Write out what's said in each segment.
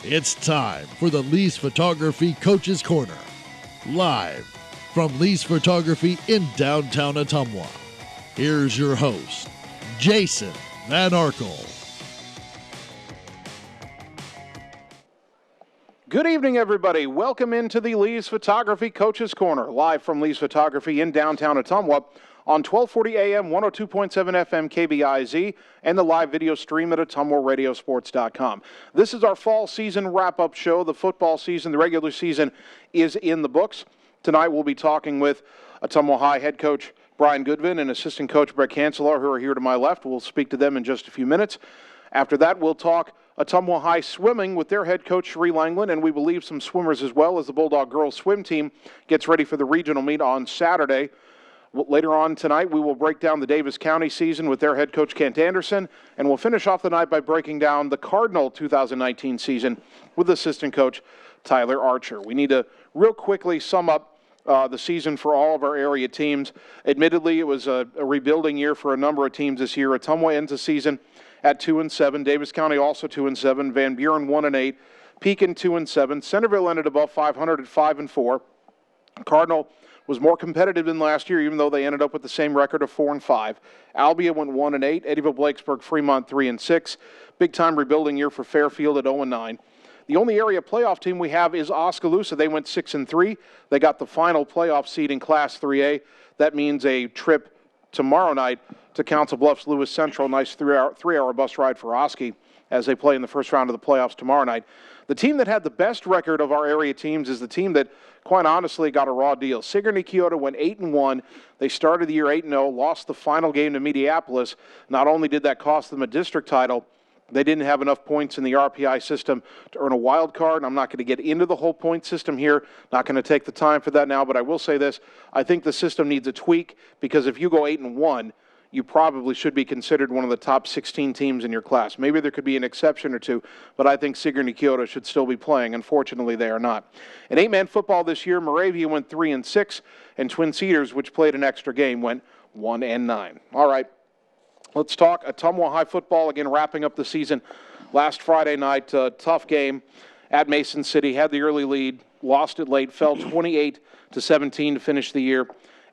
It's time for the Lee's Photography Coach's Corner. Live from Lee's Photography in downtown Ottumwa. Here's your host, Jason Van Arkel. Good evening, everybody. Welcome into the Lee's Photography Coach's Corner, live from Lee's Photography in downtown Ottumwa on 1240 AM, 102.7 FM KBIZ, and the live video stream at AttumwaRadioSports.com. This is our fall season wrap-up show. The football season, the regular season, is in the books. Tonight we'll be talking with Ottumwa High head coach Brian Goodwin and assistant coach Brett Cancelar, who are here to my left. We'll speak to them in just a few minutes. After that, we'll talk Ottumwa High swimming with their head coach Cherie Langland, and we will leave some swimmers as well as the Bulldog girls swim team gets ready for the regional meet on Saturday. Later on tonight, we will break down the Davis County season with their head coach Kent Anderson, and we'll finish off the night by breaking down the Cardinal 2019 season with assistant coach Tyler Archer. We need to real quickly sum up the season for all of our area teams. Admittedly, it was a rebuilding year for a number of teams this year. Ottumwa ends the season at 2-7. Davis County also 2-7. Van Buren 1-8. Pekin 2-7. Centerville ended above 500 at 5-4. Cardinal was more competitive than last year, even though they ended up with the same record of 4-5. Albia went 1-8. Eddyville, Blakesburg, Fremont 3-6. Big time rebuilding year for Fairfield at 0-9. The only area playoff team we have is Oskaloosa. They went 6-3. They got the final playoff seed in Class 3A. That means a trip tomorrow night to Council Bluffs Lewis Central. Nice three-hour bus ride for Oski as they play in the first round of the playoffs tomorrow night. The team that had the best record of our area teams is the team that, quite honestly, got a raw deal. Sigourney Keota went 8-1. They started the year 8-0, lost the final game to Mediapolis. Not only did that cost them a district title, they didn't have enough points in the RPI system to earn a wild card. And I'm not going to get into the whole point system here. Not going to take the time for that now, but I will say this. I think the system needs a tweak because if you go 8-1, you probably should be considered one of the top 16 teams in your class. Maybe there could be an exception or two, but I think Sigourney Keota should still be playing. Unfortunately, they are not. In 8-man football this year, Moravia went 3-6, and Twin Cedars, which played an extra game, went 1-9. All right, let's talk Ottumwa High football. Again, wrapping up the season last Friday night. Tough game at Mason City. Had the early lead, lost it late, fell 28-17 to finish the year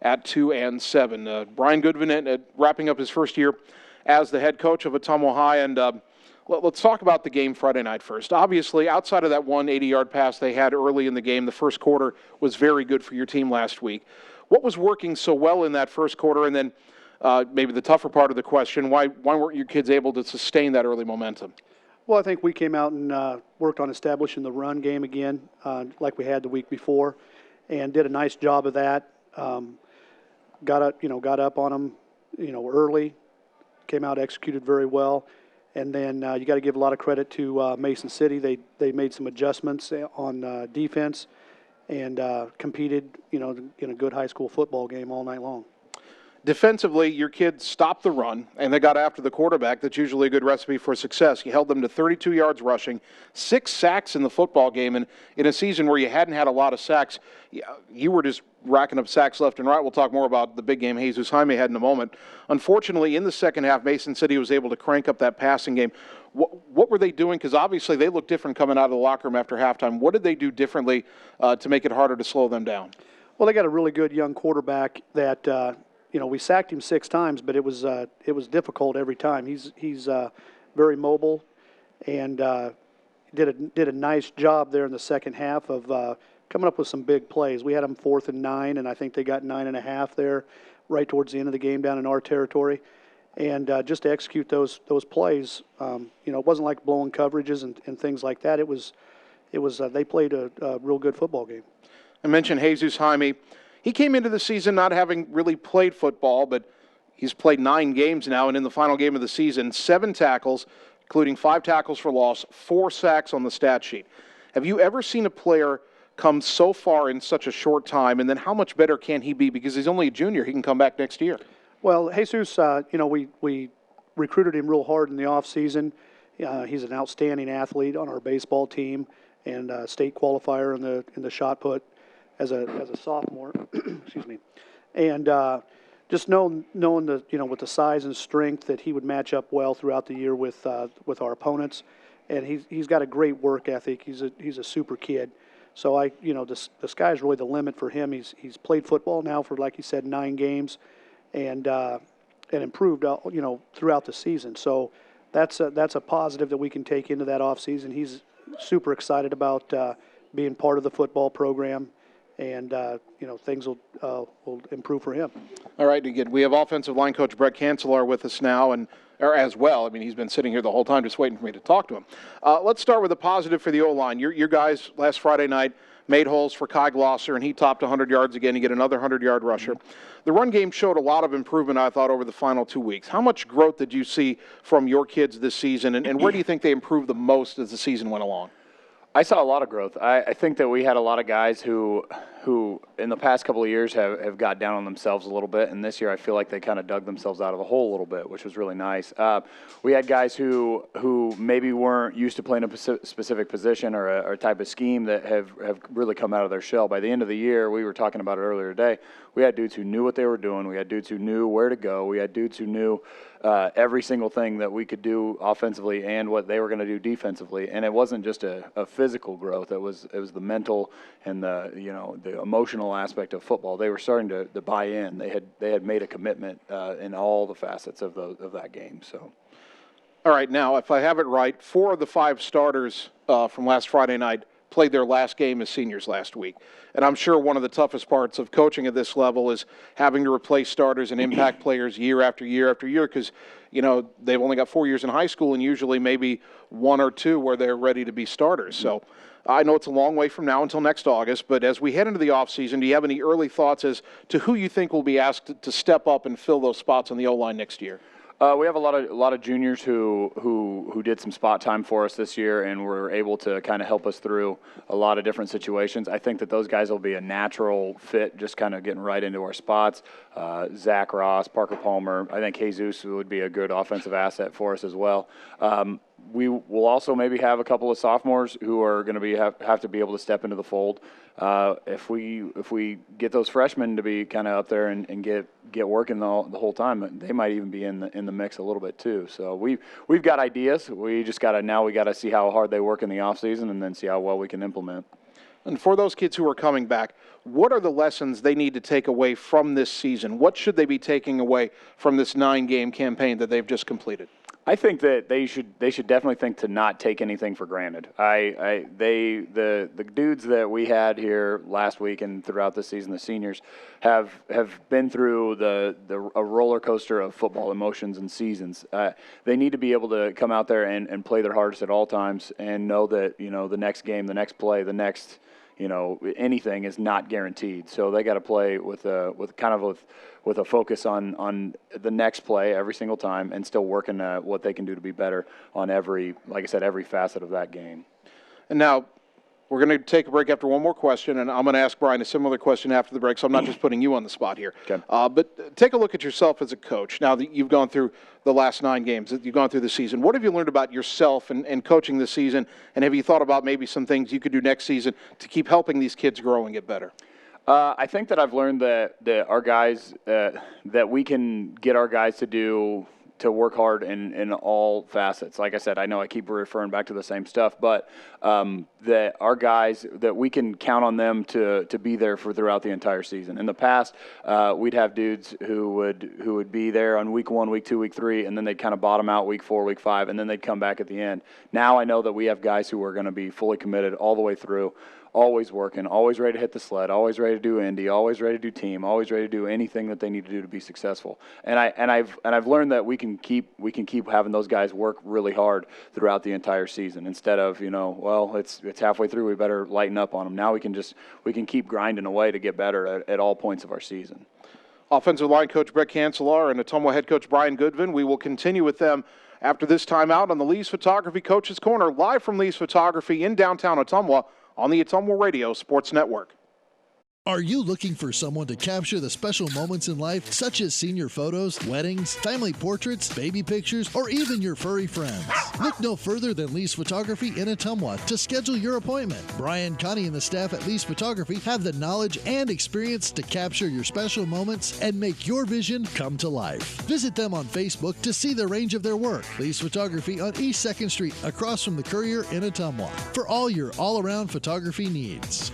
at 2-7. Brian Goodwin wrapping up his first year as the head coach of Ottumwa High. And let's talk about the game Friday night first. Obviously, outside of that 180-yard pass they had early in the game, the first quarter was very good for your team last week. What was working so well in that first quarter? And then maybe the tougher part of the question, why weren't your kids able to sustain that early momentum? Well, I think we came out and worked on establishing the run game again, like we had the week before, and did a nice job of that. Got up on them, early, came out, executed very well, and then you got to give a lot of credit to Mason City. They made some adjustments on defense and competed, in a good high school football game all night long. Defensively, your kids stopped the run, and they got after the quarterback. That's usually a good recipe for success. You held them to 32 yards rushing, 6 sacks in the football game, and in a season where you hadn't had a lot of sacks, you were just racking up sacks left and right. We'll talk more about the big game Jesus Jaime had in a moment. Unfortunately, in the second half, Mason City was able to crank up that passing game. What were they doing? Because obviously they looked different coming out of the locker room after halftime. What did they do differently to make it harder to slow them down? Well, they got a really good young quarterback that we sacked him 6 times, but it was difficult every time. He's very mobile, and did a nice job there in the second half of coming up with some big plays. We had them 4th and 9, and I think they got 9.5 there, right towards the end of the game down in our territory, and just to execute those plays, it wasn't like blowing coverages and things like that. It was they played a real good football game. I mentioned Jesus Jaime. He came into the season not having really played football, but he's played 9 games now, and in the final game of the season, 7 tackles, including 5 tackles for loss, 4 sacks on the stat sheet. Have you ever seen a player come so far in such a short time, and then how much better can he be? Because he's only a junior. He can come back next year. Well, Jesus, we recruited him real hard in the offseason. He's an outstanding athlete on our baseball team and state qualifier in the shot put as a sophomore. Excuse me. And just knowing the with the size and strength that he would match up well throughout the year with our opponents, and he's got a great work ethic. He's a super kid. So the sky's really the limit for him. He's played football now for, like you said, 9 games, and improved throughout the season. So that's a positive that we can take into that off season. He's super excited about being part of the football program, and things will improve for him. All right, again, we have offensive line coach Brett Cancelar with us now, or as well. I mean, he's been sitting here the whole time just waiting for me to talk to him. Let's start with a positive for the O-line. Your guys last Friday night made holes for Kai Glosser, and he topped 100 yards again. You get another 100-yard rusher. The run game showed a lot of improvement, I thought, over the final 2 weeks. How much growth did you see from your kids this season, and where do you think they improved the most as the season went along? I saw a lot of growth. I think that we had a lot of guys who in the past couple of years have got down on themselves a little bit, and this year I feel like they kind of dug themselves out of a hole a little bit, which was really nice. We had guys who maybe weren't used to playing a specific position or a type of scheme that have really come out of their shell. By the end of the year, we were talking about it earlier today, we had dudes who knew what they were doing. We had dudes who knew where to go. We had dudes who knew every single thing that we could do offensively and what they were going to do defensively. And it wasn't just a physical growth. It was the mental and the emotional aspect of football. They were starting to buy in. They had made a commitment in all the facets of that game. So. All right, now, if I have it right, 4 of the 5 starters from last Friday night played their last game as seniors last week. And I'm sure one of the toughest parts of coaching at this level is having to replace starters and impact players year after year after year because, they've only got 4 years in high school and usually maybe 1 or 2 where they're ready to be starters. So I know it's a long way from now until next August, but as we head into the offseason, do you have any early thoughts as to who you think will be asked to step up and fill those spots on the O-line next year? We have a lot of juniors who did some spot time for us this year and were able to kind of help us through a lot of different situations. I think that those guys will be a natural fit, just kind of getting right into our spots. Zach Ross, Parker Palmer. I think Jesus would be a good offensive asset for us as well. We will also maybe have a couple of sophomores who are going to have to be able to step into the fold. If we get those freshmen to be kind of up there and get working the whole time, they might even be in the mix a little bit too. So we've got ideas. We just got to see how hard they work in the off season and then see how well we can implement. And for those kids who are coming back, what are the lessons they need to take away from this season? What should they be taking away from this 9-game campaign that they've just completed? I think that they should definitely think to not take anything for granted. The dudes that we had here last week and throughout the season, the seniors, have been through a roller coaster of football emotions and seasons. They need to be able to come out there and play their hardest at all times and know that the next game, the next play, the next anything is not guaranteed. So they got to play with a focus on the next play every single time and still working what they can do to be better on every facet of that game. And now we're going to take a break after one more question, and I'm going to ask Brian a similar question after the break, so I'm not just putting you on the spot here. Okay. But take a look at yourself as a coach. Now that you've gone through the last 9 games, you've gone through the season. What have you learned about yourself and coaching this season, and have you thought about maybe some things you could do next season to keep helping these kids grow and get better? I think that I've learned that our guys, that we can get our guys to work hard in all facets. Like I said, I know I keep referring back to the same stuff, but that our guys, that we can count on them to be there throughout the entire season. In the past, we'd have dudes who would be there on week 1, week 2, week 3, and then they'd kind of bottom out week 4, week 5, and then they'd come back at the end. Now I know that we have guys who are going to be fully committed all the way through. Always working, always ready to hit the sled, always ready to do Indy, always ready to do team, always ready to do anything that they need to do to be successful. And I've learned that we can keep having those guys work really hard throughout the entire season instead of it's halfway through, we better lighten up on them. Now we can keep grinding away to get better at all points of our season. Offensive line coach Brett Cancelar and Ottumwa head coach Brian Goodvin. We will continue with them after this timeout on the Lee's Photography Coaches Corner, live from Lee's Photography in downtown Ottumwa on the Ottumwa Radio Sports Network. Are you looking for someone to capture the special moments in life, such as senior photos, weddings, family portraits, baby pictures, or even your furry friends? Look no further than Lee's Photography in Ottumwa to schedule your appointment. Brian, Connie, and the staff at Lee's Photography have the knowledge and experience to capture your special moments and make your vision come to life. Visit them on Facebook to see the range of their work. Lee's Photography on East 2nd Street, across from the Courier in Ottumwa, for all your all-around photography needs.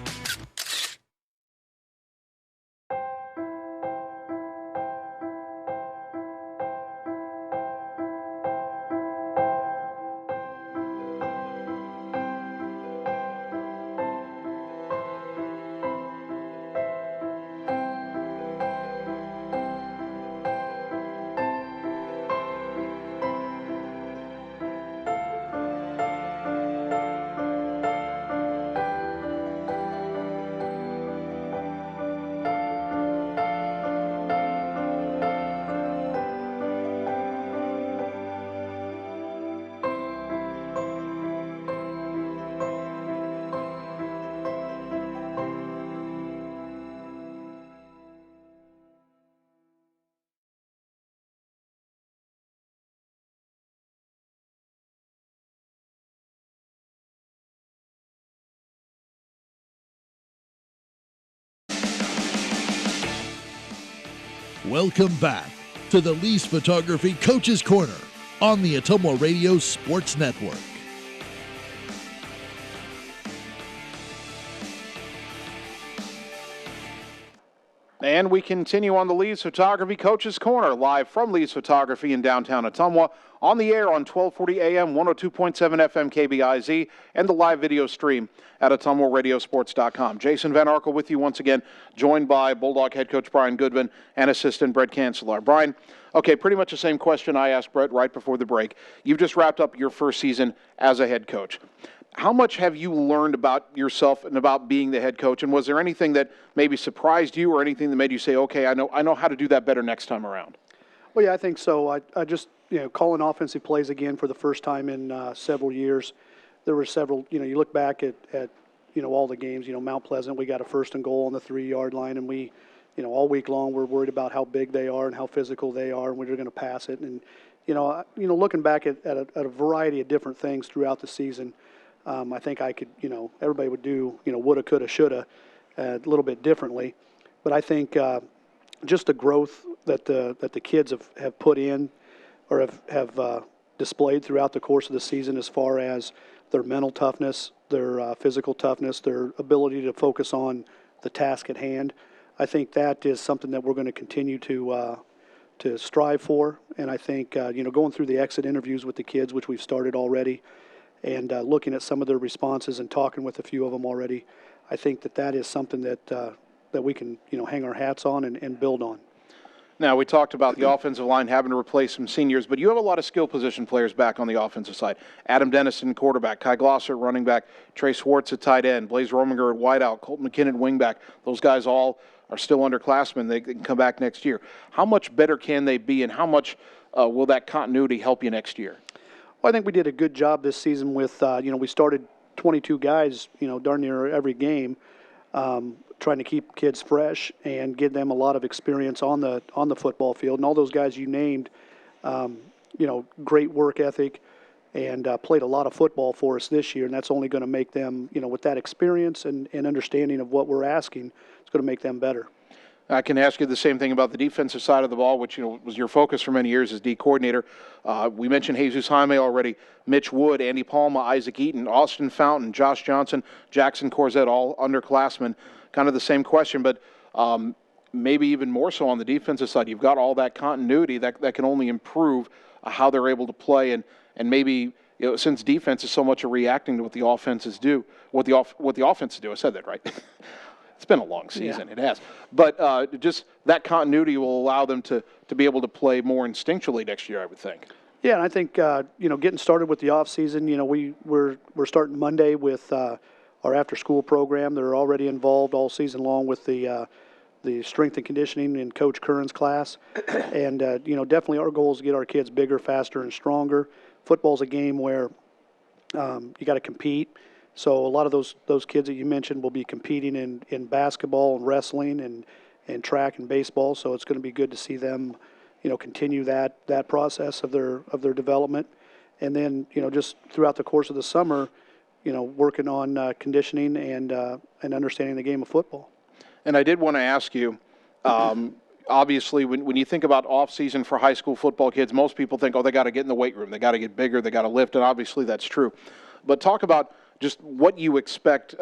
Welcome back to the Lee's Photography Coach's Corner on the Ottumwa Radio Sports Network. And we continue on the Lee's Photography Coach's Corner, live from Lee's Photography in downtown Ottumwa, on the air on 1240 AM, 102.7 FM KBIZ, and the live video stream at OttumwaRadioSports.com. Jason Van Arkel with you once again, joined by Bulldog head coach Brian Goodman and assistant Brett Cancelar. Brian, okay, pretty much the same question I asked Brett right before the break. You've just wrapped up your first season as a head coach. How much have you learned about yourself and about being the head coach? And was there anything that maybe surprised you or anything that made you say, okay, I know how to do that better next time around? Well, yeah, I think so. I just, calling offensive plays again for the first time in several years. There were several, you look back at all the games, Mount Pleasant, we got a 1st and goal on the 3-yard line, and we, all week long we're worried about how big they are and how physical they are and we're going to pass it. And, looking back at a variety of different things throughout the season, I think I could, everybody would do, woulda, coulda, shoulda a little bit differently. But I think just the growth that the kids have put in or have displayed throughout the course of the season as far as their mental toughness, their physical toughness, their ability to focus on the task at hand, I think that is something that we're going to continue to strive for. And I think, going through the exit interviews with the kids, which we've started already, and looking at some of their responses and talking with a few of them already, I think that is something that we can, hang our hats on and build on. Now, we talked about the offensive line having to replace some seniors, but you have a lot of skill position players back on the offensive side. Adam Dennison, quarterback, Kai Glosser at running back, Trey Swartz at tight end, Blaze Rominger at wideout, Colt McKinnon wingback. Those guys all are still underclassmen. They can come back next year. How much better can they be, and how much will that continuity help you next year? Well, I think we did a good job this season with, we started 22 guys, darn near every game, trying to keep kids fresh and give them a lot of experience on the football field. And all those guys you named, great work ethic and played a lot of football for us this year. And that's only going to make them, with that experience and understanding of what we're asking, it's going to make them better. I can ask you the same thing about the defensive side of the ball, which was your focus for many years as D coordinator. We mentioned Jesus Jaime already, Mitch Wood, Andy Palma, Isaac Eaton, Austin Fountain, Josh Johnson, Jackson Corzette, all underclassmen. Kind of the same question, but maybe even more so on the defensive side. You've got all that continuity that can only improve how they're able to play, and maybe since defense is so much a reacting to what the offenses do, what the offenses do. I said that right. It's been a long season, It has. But just that continuity will allow them to be able to play more instinctually next year, I would think. Yeah, and I think, getting started with the off season, we're starting Monday with our after-school program. They're already involved all season long with the strength and conditioning in Coach Curran's class. And, definitely our goal is to get our kids bigger, faster, and stronger. Football's a game where you got to compete. So a lot of those kids that you mentioned will be competing in basketball and wrestling and track and baseball. So it's going to be good to see them, continue that process of their development. And then, just throughout the course of the summer, working on conditioning and understanding the game of football. And I did want to ask you, obviously, when you think about off-season for high school football kids, most people think, they got to get in the weight room, they got to get bigger, they got to lift, and obviously that's true. But talk about just what you expect,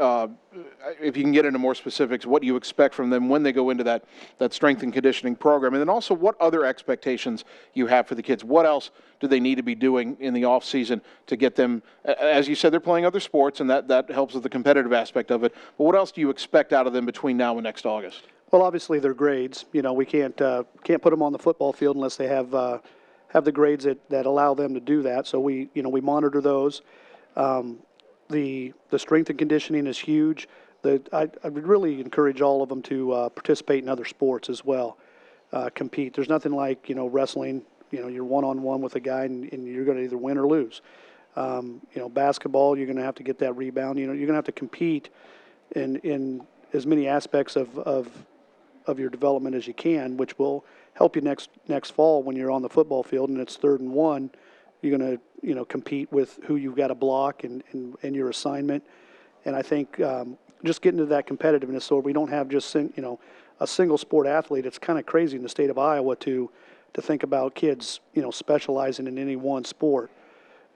if you can get into more specifics, what you expect from them when they go into that strength and conditioning program, and then also what other expectations you have for the kids. What else do they need to be doing in the off-season to get them, as you said, they're playing other sports, and that helps with the competitive aspect of it, but what else do you expect out of them between now and next August? Well, obviously their grades. We can't put them on the football field unless they have the grades that allow them to do that. So we monitor those. The strength and conditioning is huge. I would really encourage all of them to participate in other sports as well, compete. There's nothing like wrestling. You're one-on-one with a guy and you're going to either win or lose. Basketball, you're going to have to get that rebound. You're going to have to compete in as many aspects of your development as you can, which will help you next fall when you're on the football field and it's 3rd and 1. You're going to compete with who you've got to block and your assignment. And I think just getting to that competitiveness, so we don't have just a single sport athlete. It's kind of crazy in the state of Iowa to think about kids specializing in any one sport.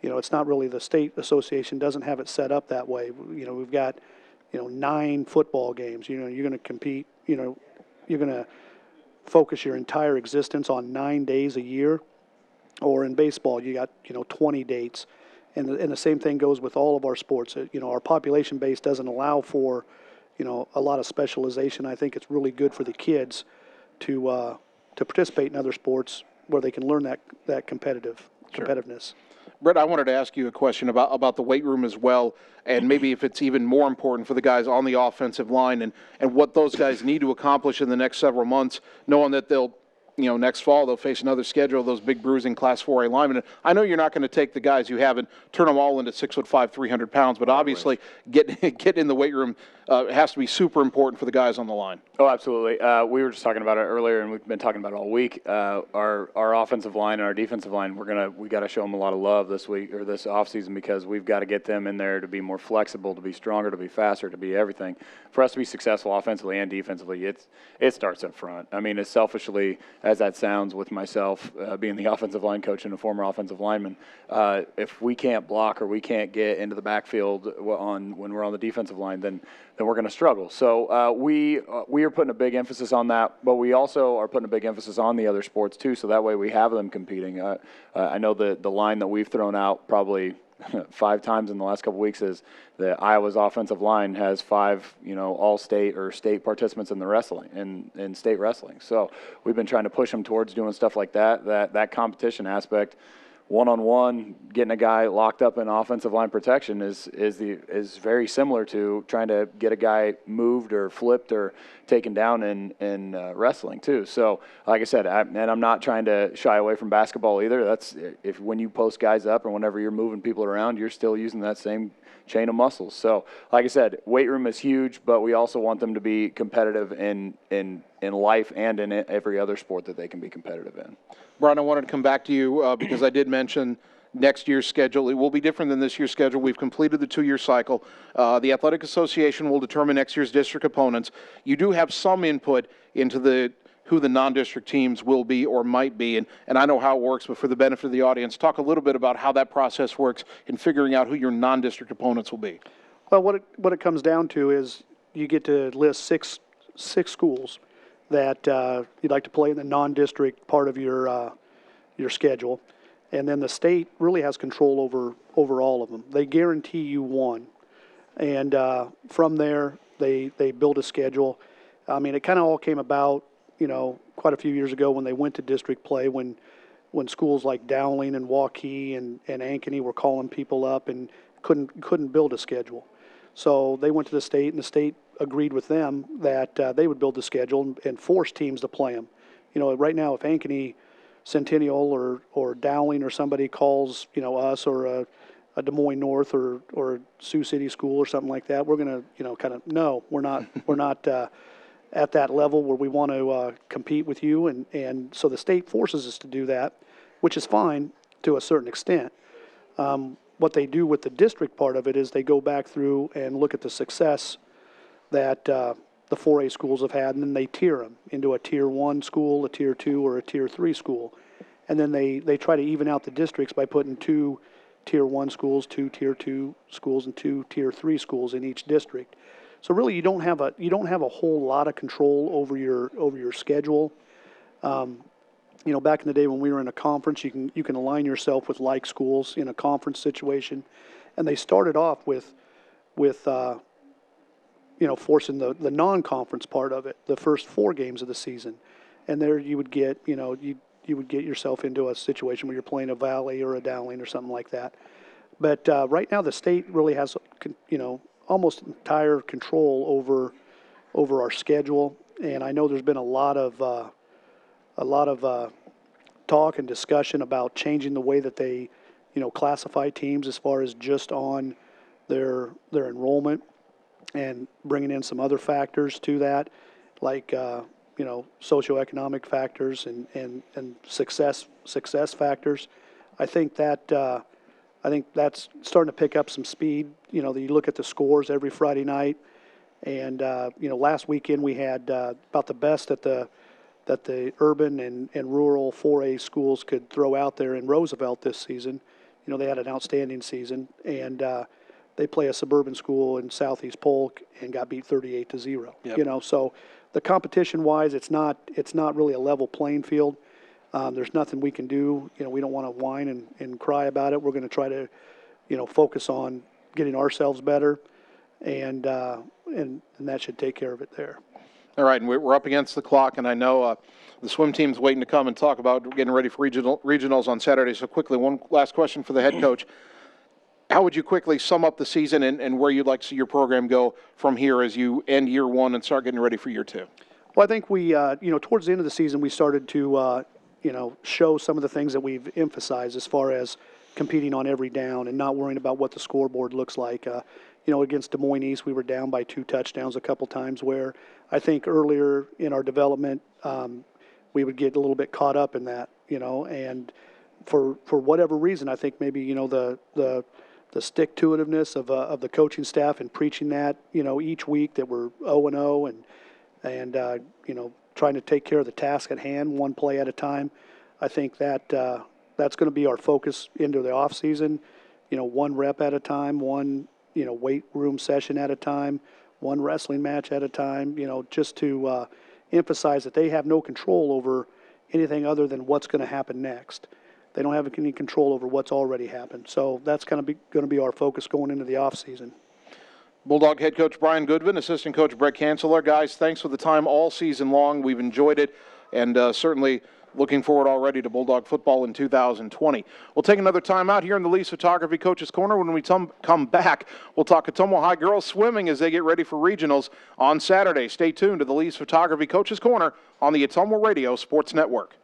It's not really, the state association doesn't have it set up that way. We've got 9 football games. You're going to compete. You're going to focus your entire existence on 9 days a year. Or in baseball, you got 20 dates, and the same thing goes with all of our sports. Our population base doesn't allow for a lot of specialization. I think it's really good for the kids to participate in other sports where they can learn that competitiveness. Brett, I wanted to ask you a question about the weight room as well, and maybe if it's even more important for the guys on the offensive line and what those guys need to accomplish in the next several months, knowing that they'll next fall they'll face another schedule of those big bruising Class 4A linemen. And I know you're not going to take the guys you have and turn them all into 6'5", 300 pounds, but obviously get in the weight room has to be super important for the guys on the line. Oh, absolutely. We were just talking about it earlier, and we've been talking about it all week. Our offensive line and our defensive line, we got to show them a lot of love this week or this offseason because we've got to get them in there to be more flexible, to be stronger, to be faster, to be everything. For us to be successful offensively and defensively, it starts up front. I mean, as selfishly as that sounds, with myself being the offensive line coach and a former offensive lineman, if we can't block or we can't get into the backfield when we're on the defensive line, then we're going to struggle. So we are putting a big emphasis on that, but we also are putting a big emphasis on the other sports too, so that way we have them competing. I know the line that we've thrown out probably 5 times in the last couple of weeks is that Iowa's offensive line has 5, all-state or state participants in the wrestling, in state wrestling. So we've been trying to push them towards doing stuff like that competition aspect. One-on-one, getting a guy locked up in offensive line protection is very similar to trying to get a guy moved or flipped or taken down in wrestling too. So, like I said, I'm not trying to shy away from basketball either. That's when you post guys up or whenever you're moving people around, you're still using that same chain of muscles. So, like I said, weight room is huge, but we also want them to be competitive in life and in every other sport that they can be competitive in. Brian, I wanted to come back to you because I did mention next year's schedule. It will be different than this year's schedule. We've completed the 2-year cycle. The Athletic Association will determine next year's district opponents. You do have some input into who the non-district teams will be or might be, and I know how it works, but for the benefit of the audience, talk a little bit about how that process works in figuring out who your non-district opponents will be. Well, what it comes down to is you get to list six schools that you'd like to play in the non-district part of your schedule, and then the state really has control over all of them. They guarantee you one, and from there they build a schedule. I mean, it kind of all came about, quite a few years ago when they went to district play, when schools like Dowling and Waukee and Ankeny were calling people up and couldn't build a schedule. So they went to the state, and the state agreed with them that they would build the schedule and force teams to play them. Right now, if Ankeny, Centennial, or Dowling or somebody calls, us or Des Moines North or Sioux City School or something like that. We're going to, kind of, no, we're not, at that level where we want to compete with you. And so the state forces us to do that, which is fine to a certain extent. What they do with the district part of it is they go back through and look at the success that the 4A schools have had, and then they tier them into a Tier 1 school, a Tier 2, or a Tier 3 school. And then they try to even out the districts by putting 2 Tier 1 schools, 2 Tier 2 schools, and 2 Tier 3 schools in each district. So really, you don't have a whole lot of control over your schedule. Back in the day when we were in a conference, you can align yourself with like schools in a conference situation, and they started off with forcing the non-conference part of it, the first 4 games of the season, and there you would get you would get yourself into a situation where you're playing a Valley or a Dowling or something like that. But right now, the state really has almost entire control over our schedule, and I know there's been a lot of talk and discussion about changing the way that they classify teams as far as just on their enrollment, and bringing in some other factors to that, like socioeconomic factors and success factors. I think that's starting to pick up some speed. You look at the scores every Friday night, and last weekend we had about the best that the urban and rural 4A schools could throw out there in Roosevelt this season. They had an outstanding season, and they play a suburban school in Southeast Polk and got beat 38-0. Yep. So the competition-wise, it's not really a level playing field. There's nothing we can do. We don't want to whine and cry about it. We're going to try to, focus on getting ourselves better, and that should take care of it there. All right, and we're up against the clock, and I know the swim team's waiting to come and talk about getting ready for regionals on Saturday. So quickly, one last question for the head coach. How would you quickly sum up the season and where you'd like to see your program go from here as you end year 1 and start getting ready for year 2? Well, I think we, towards the end of the season, we started to, show some of the things that we've emphasized as far as competing on every down and not worrying about what the scoreboard looks like. Against Des Moines East, we were down by 2 touchdowns a couple times, where I think earlier in our development, we would get a little bit caught up in that, and for whatever reason, I think maybe, the stick-to-itiveness of the coaching staff and preaching that, each week that we're 0-0 and trying to take care of the task at hand, one play at a time. I think that that's going to be our focus into the off season. One rep at a time, one weight room session at a time, one wrestling match at a time. Just to emphasize that they have no control over anything other than what's going to happen next. They don't have any control over what's already happened. So that's going to be our focus going into the off season. Bulldog head coach Brian Goodwin, assistant coach Brett Kanselar. Guys, thanks for the time all season long. We've enjoyed it, and certainly looking forward already to Bulldog football in 2020. We'll take another time out here in the Lee's Photography Coaches Corner. When we come back, we'll talk Ottumwa High girls swimming as they get ready for regionals on Saturday. Stay tuned to the Lee's Photography Coaches Corner on the Ottumwa Radio Sports Network.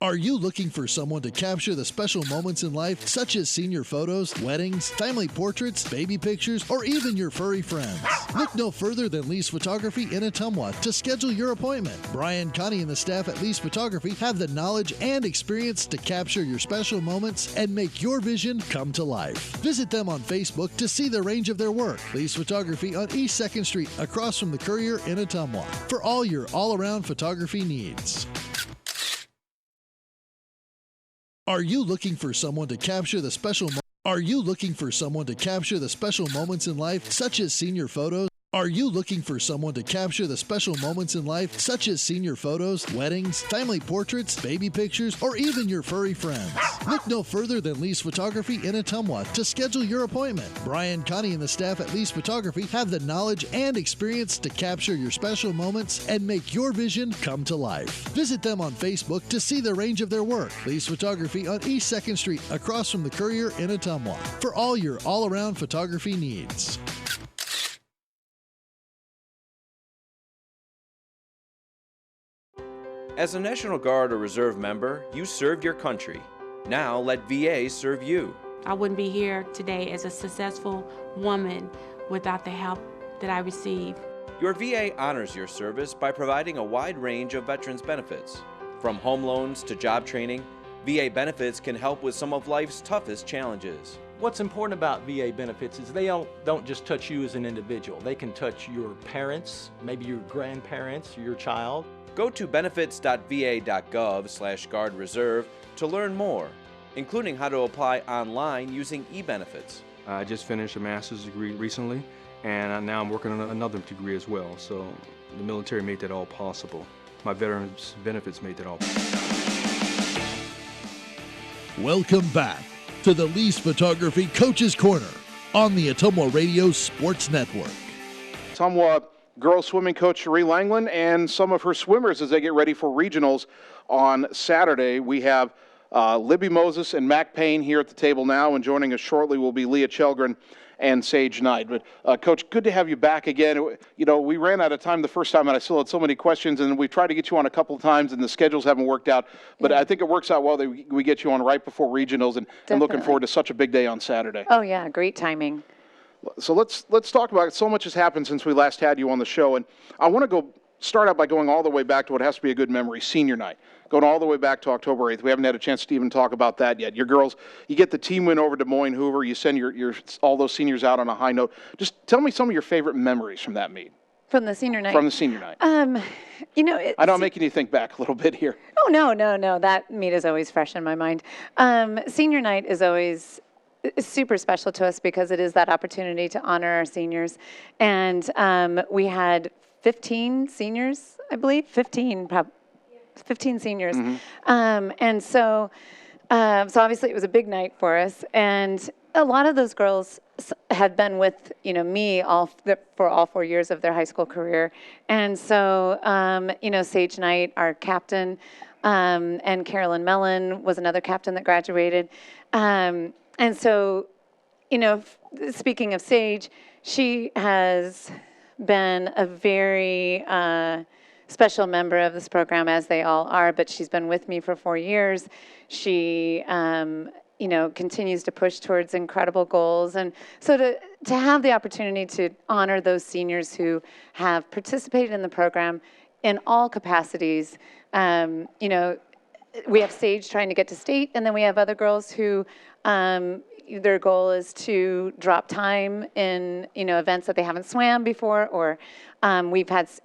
Are you looking for someone to capture the special moments in life, such as senior photos, weddings, family portraits, baby pictures, or even your furry friends? Look no further than Lee's Photography in Ottumwa to schedule your appointment. Brian, Connie, and the staff at Lee's Photography have the knowledge and experience to capture your special moments and make your vision come to life. Visit them on Facebook to see the range of their work. Lee's Photography on East 2nd Street, across from the Courier in Ottumwa, for all your all-around photography needs. Are you looking for someone to capture the special moments in life, such as senior photos? Are you looking for someone to capture the special moments in life, such as senior photos, weddings, family portraits, baby pictures, or even your furry friends? Look no further than Lee's Photography in Ottumwa to schedule your appointment. Brian, Connie, and the staff at Lee's Photography have the knowledge and experience to capture your special moments and make your vision come to life. Visit them on Facebook to see the range of their work. Lee's Photography on East 2nd Street, across from the Courier in Ottumwa, for all your all-around photography needs. As a National Guard or Reserve member, you served your country. Now let VA serve you. I wouldn't be here today as a successful woman without the help that I received. Your VA honors your service by providing a wide range of veterans benefits. From home loans to job training, VA benefits can help with some of life's toughest challenges. What's important about VA benefits is they don't just touch you as an individual. They can touch your parents, maybe your grandparents, your child. Go to benefits.va.gov/guardreserve to learn more, including how to apply online using eBenefits. I just finished a master's degree recently, and now I'm working on another degree as well. So the military made that all possible. My veterans benefits made that all possible. Welcome back to the Lee's Photography Coaches Corner on the Ottumwa Radio Sports Network. Ottumwa girls swimming coach Cherie Langland and some of her swimmers as they get ready for regionals on Saturday. We have Libby Moses and Mac Payne here at the table now, and joining us shortly will be Leah Chelgren and Sage Knight. But Coach, good to have you back again. You know, we ran out of time the first time, and I still had so many questions, and we've tried to get you on a couple of times, and the schedules haven't worked out. But I think it works out well that we get you on right before regionals, and looking forward to such a big day on Saturday. Oh yeah, great timing. So let's talk about it. So much has happened since we last had you on the show, and I want to start out by going all the way back to what has to be a good memory, senior night. Going all the way back to October 8th. We haven't had a chance to even talk about that yet. Your girls, you get the team win over Des Moines Hoover. You send your all those seniors out on a high note. Just tell me some of your favorite memories from that meet. From the senior night? From the senior night. You know, I know I'm making you think back a little bit here. Oh, no. That meet is always fresh in my mind. Senior night is always super special to us because it is that opportunity to honor our seniors. And we had 15 seniors, I believe, 15 seniors. And so obviously it was a big night for us. And a lot of those girls had been with, me for all 4 years of their high school career. And so, Sage Knight, our captain, and Carolyn Mellon was another captain that graduated. And so, speaking of Sage, she has been a very special member of this program, as they all are, but she's been with me for 4 years. She, continues to push towards incredible goals. And so to have the opportunity to honor those seniors who have participated in the program in all capacities, we have Sage trying to get to state, and then we have other girls who their goal is to drop time in events that they haven't swam before, or we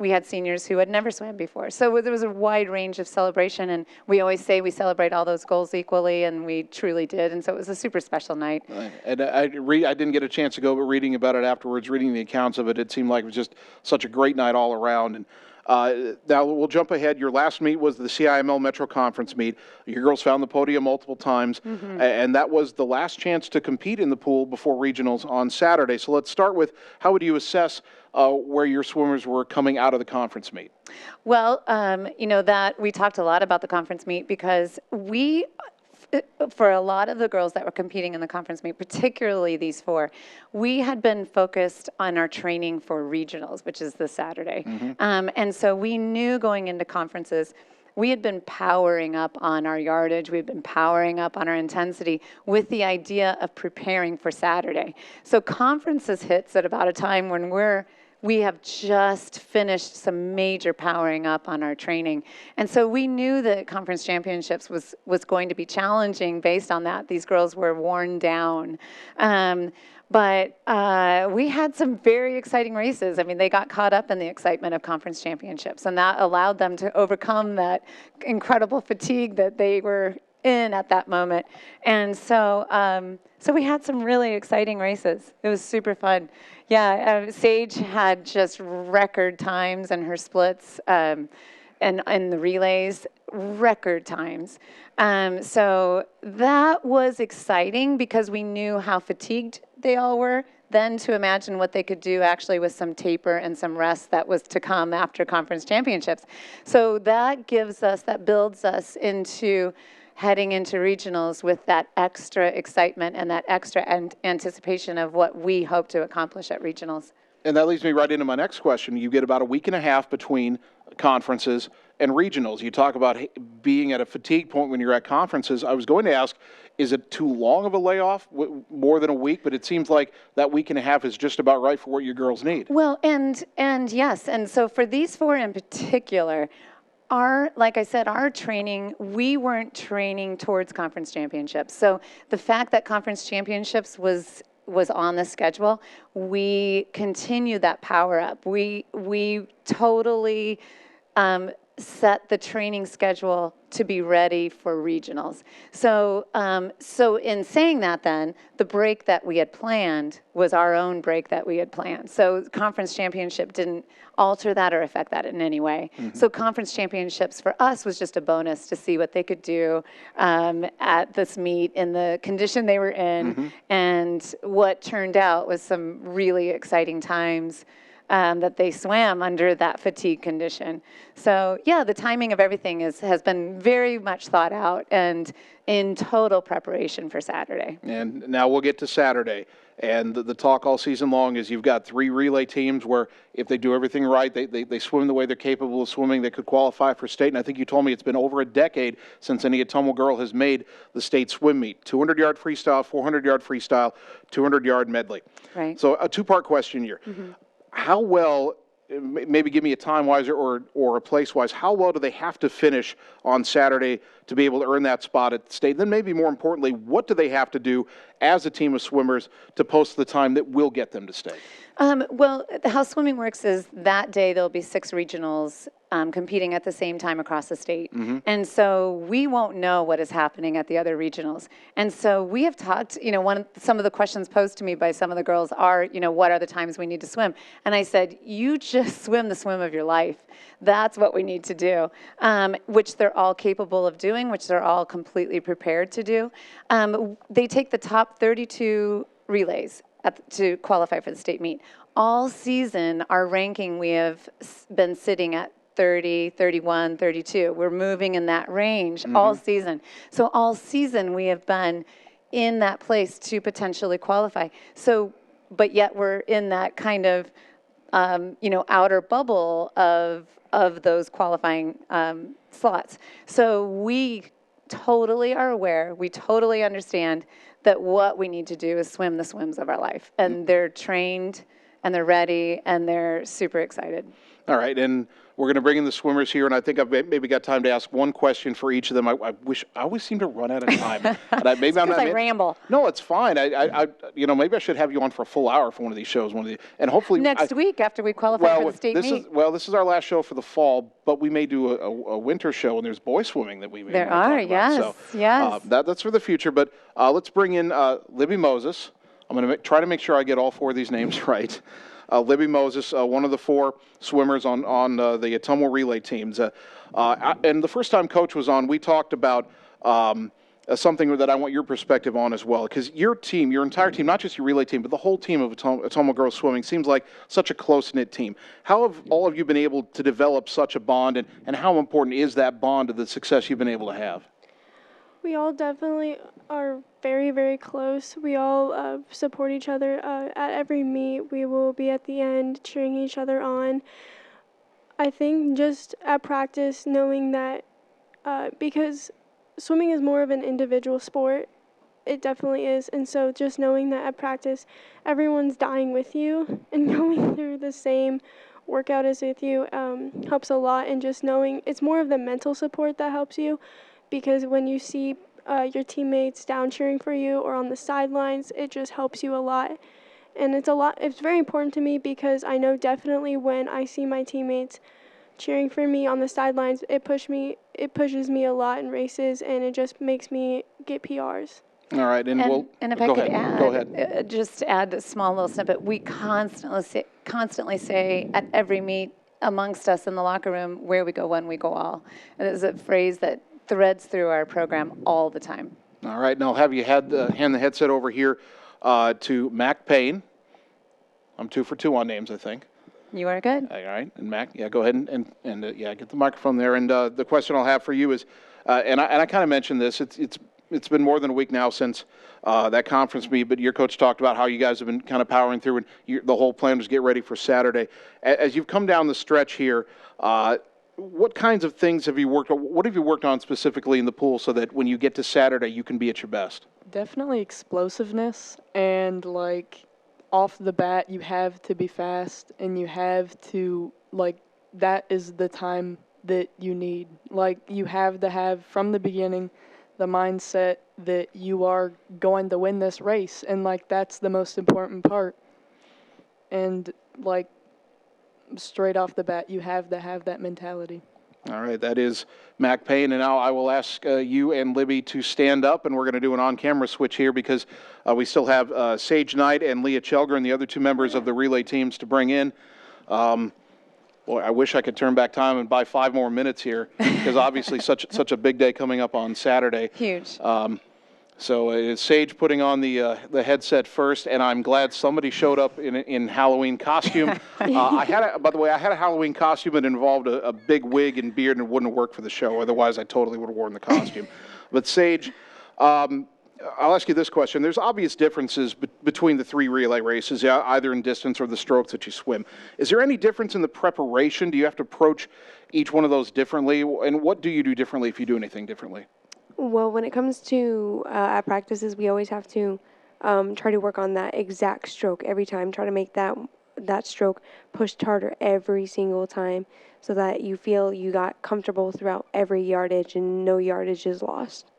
had seniors who had never swam before. So there was a wide range of celebration, and we always say we celebrate all those goals equally, and we truly did. And so it was a super special night. And I didn't get a chance to go, but reading about it afterwards, reading the accounts of it, it seemed like it was just such a great night all around. And now we'll jump ahead. Your last meet was the CIML Metro Conference meet. Your girls found the podium multiple times, and that was the last chance to compete in the pool before regionals on Saturday. So let's start with, how would you assess where your swimmers were coming out of the conference meet? Well, that we talked a lot about the conference meet because for a lot of the girls that were competing in the conference meet, particularly these four, we had been focused on our training for regionals, which is this Saturday. And so we knew going into conferences, we had been powering up on our yardage, we had been powering up on our intensity with the idea of preparing for Saturday. So conferences hits at about a time when we have just finished some major powering up on our training. And so we knew that conference championships was going to be challenging based on that. These girls were worn down. But we had some very exciting races. I mean, they got caught up in the excitement of conference championships, and that allowed them to overcome that incredible fatigue that they were in at that moment. And so we had some really exciting races. It was super fun. Yeah, Sage had just record times in her splits and the relays, record times. So that was exciting because we knew how fatigued they all were. Then to imagine what they could do actually with some taper and some rest that was to come after conference championships. So that builds us into heading into regionals with that extra excitement and that extra anticipation of what we hope to accomplish at regionals. And that leads me right into my next question. You get about a week and a half between conferences, and regionals. You talk about being at a fatigue point when you're at conferences. I was going to ask, is it too long of a layoff, more than a week? But it seems like that week and a half is just about right for what your girls need. Well, and yes, and so for these 4 in particular, like I said, our training, we weren't training towards conference championships. So the fact that conference championships was on the schedule, we continue that power up. We totally set the training schedule to be ready for regionals. So in saying that, then the break that we had planned was our own break that we had planned. So conference championship didn't alter that or affect that in any way. Mm-hmm. So conference championships for us was just a bonus to see what they could do at this meet in the condition they were in, mm-hmm. and what turned out was some really exciting times that they swam under that fatigue condition. So yeah, the timing of everything has been very much thought out and in total preparation for Saturday. And now we'll get to Saturday. And the talk all season long is you've got 3 relay teams where if they do everything right, they swim the way they're capable of swimming, they could qualify for state. And I think you told me it's been over a decade since any Ottumwa girl has made the state swim meet. 200-yard freestyle, 400-yard freestyle, 200-yard medley. Right. So a 2-part question here. Mm-hmm. How well, maybe give me a time-wise or a place-wise, how well do they have to finish on Saturday to be able to earn that spot at state? Then maybe more importantly, what do they have to do as a team of swimmers to post the time that will get them to state? Well, how swimming works is that day there'll be 6 regionals competing at the same time across the state. Mm-hmm. And so we won't know what is happening at the other regionals. And so we have talked, some of the questions posed to me by some of the girls are, what are the times we need to swim? And I said, you just swim the swim of your life. That's what we need to do, which they're all capable of doing, which they're all completely prepared to do. They take the top 32 relays to qualify for the state meet. All season, our ranking, we have been sitting at 30, 31, 32. We're moving in that range all season. So all season, we have been in that place to potentially qualify. So, but yet we're in that kind of, outer bubble of those qualifying slots. So we totally are aware, we totally understand that what we need to do is swim the swims of our life. And they're trained, and they're ready, and they're super excited. All right, and we're going to bring in the swimmers here, and I think I've maybe got time to ask one question for each of them. I always seem to run out of time. And I ramble. No, it's fine. I maybe I should have you on for a full hour for one of these shows, and hopefully next week after we qualify for the state meet. This is our last show for the fall, but we may do a winter show, and there's boy swimming that we may. There are, yes, so, yes. That's for the future. But let's bring in Libby Moses. I'm going to try to make sure I get all 4 of these names right. Libby Moses, one of the 4 swimmers on the Ottumwa relay teams. And the first time Coach was on, we talked about something that I want your perspective on as well. Because your team, your entire team, not just your relay team, but the whole team of Ottumwa girls swimming seems like such a close-knit team. How have all of you been able to develop such a bond, and how important is that bond to the success you've been able to have? We all definitely are very, very close. We all support each other. At every meet, we will be at the end cheering each other on. I think just at practice, knowing that because swimming is more of an individual sport, it definitely is. And so just knowing that at practice, everyone's dying with you and going through the same workout as with you helps a lot. And just knowing it's more of the mental support that helps you. Because when you see your teammates down cheering for you or on the sidelines, it just helps you a lot. And it's very important to me because I know definitely when I see my teammates cheering for me on the sidelines, it pushes me a lot in races, and it just makes me get PRs. All right, and if I could add, just add a small little snippet, we constantly say at every meet amongst us in the locker room, where we go, when we go all. And it's a phrase that threads through our program all the time. All right, now have you hand the headset over here to Mac Payne. I'm 2 for 2 on names, I think. You are good. All right, and Mac, go ahead and get the microphone there. And the question I'll have for you is, and I kind of mentioned this. It's been more than a week now since that conference meet, but your coach talked about how you guys have been kind of powering through, and the whole plan was get ready for Saturday. As you've come down the stretch here, what kinds of things have you worked on? What have you worked on specifically in the pool so that when you get to Saturday, you can be at your best? Definitely explosiveness, and like off the bat, you have to be fast, and you have to, like, that is the time that you need. Like, you have to have from the beginning the mindset that you are going to win this race, and like that's the most important part. And like straight off the bat, you have to have that mentality. All right, that is Mac Payne, and now I will ask you and Libby to stand up, and we're going to do an on-camera switch here because we still have Sage Knight and Leah Chelgren, the other two members of the relay teams, to bring in. Boy, I wish I could turn back time and buy 5 more minutes here because obviously such a big day coming up on Saturday. Huge. So it's Sage putting on the headset first, and I'm glad somebody showed up in Halloween costume. By the way, I had a Halloween costume that involved a big wig and beard, and it wouldn't have worked for the show. Otherwise, I totally would have worn the costume. But Sage, I'll ask you this question. There's obvious differences between the 3 relay races, either in distance or the strokes that you swim. Is there any difference in the preparation? Do you have to approach each one of those differently? And what do you do differently if you do anything differently? Well, when it comes to at practices, we always have to try to work on that exact stroke every time, try to make that stroke pushed harder every single time so that you feel you got comfortable throughout every yardage and no yardage is lost.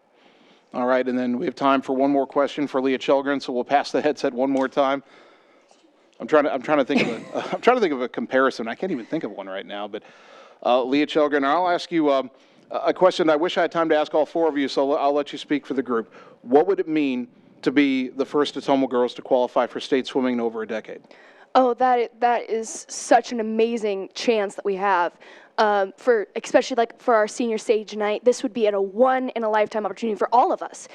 All right, and then we have time for one more question for Leah Chelgren, so we'll pass the headset one more time. I'm trying to think of a comparison. I can't even think of one right now, but Leah Chelgren, I'll ask you a question I wish I had time to ask all 4 of you, so I'll let you speak for the group. What would it mean to be the first Ottumwa girls to qualify for state swimming in over a decade? Oh, that is such an amazing chance that we have. Especially like for our senior Sage night, this would be a one-in-a-lifetime opportunity for all of us.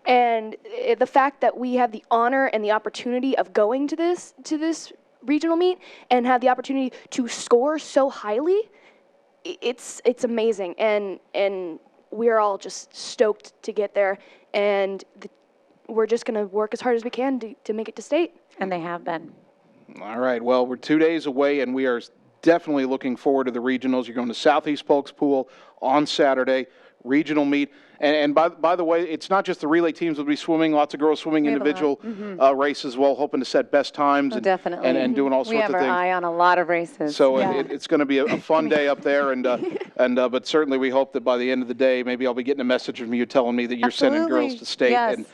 And the fact that we have the honor and the opportunity of going to this regional meet and have the opportunity to score so highly, it's amazing. And we're all just stoked to get there. And we're just going to work as hard as we can to make it to state. And they have been. All right. Well, we're 2 days away, and we are definitely looking forward to the regionals. You're going to Southeast Polk's Pool on Saturday, regional meet. And by the way, it's not just the relay teams will be swimming. Lots of girls swimming individual races as well, hoping to set best times and doing all sorts of things. We have our eye on a lot of races. So it's going to be a fun day up there, but certainly we hope that by the end of the day, maybe I'll be getting a message from you telling me that you're sending girls to state. Yes. And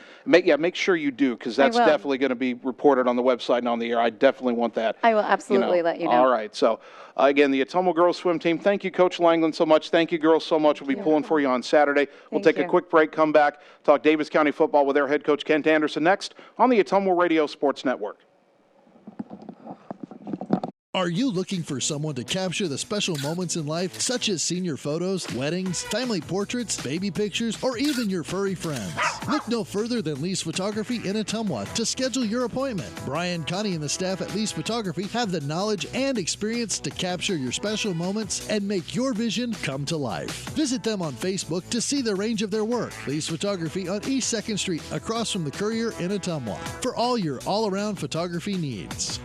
make sure you do, because that's definitely going to be reported on the website and on the air. I definitely want that. I will absolutely let you know. All right. So again, the Ottumwa girls swim team. Thank you, Coach Langland, so much. Thank you, girls, so much. We'll be pulling for you on Saturday. We'll take a quick break, come back, talk Davis County football with their head coach Kent Anderson next on the Ottumwa Radio Sports Network. Are you looking for someone to capture the special moments in life, such as senior photos, weddings, family portraits, baby pictures, or even your furry friends? Look no further than Lee's Photography in Ottumwa to schedule your appointment. Brian, Connie, and the staff at Lee's Photography have the knowledge and experience to capture your special moments and make your vision come to life. Visit them on Facebook to see the range of their work. Lee's Photography on East 2nd Street, across from the Courier in Ottumwa, for all your all-around photography needs.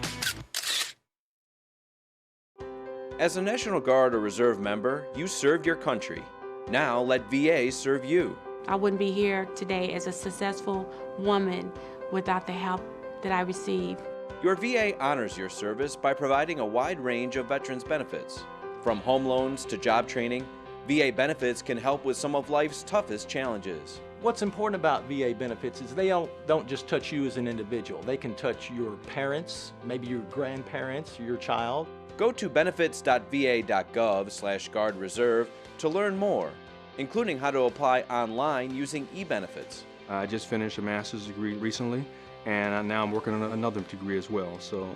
As a National Guard or Reserve member, you served your country. Now let VA serve you. I wouldn't be here today as a successful woman without the help that I received. Your VA honors your service by providing a wide range of veterans benefits. From home loans to job training, VA benefits can help with some of life's toughest challenges. What's important about VA benefits is they don't just touch you as an individual. They can touch your parents, maybe your grandparents, your child. Go to benefits.va.gov/Guard Reserve to learn more, including how to apply online using eBenefits. I just finished a master's degree recently, and now I'm working on another degree as well. So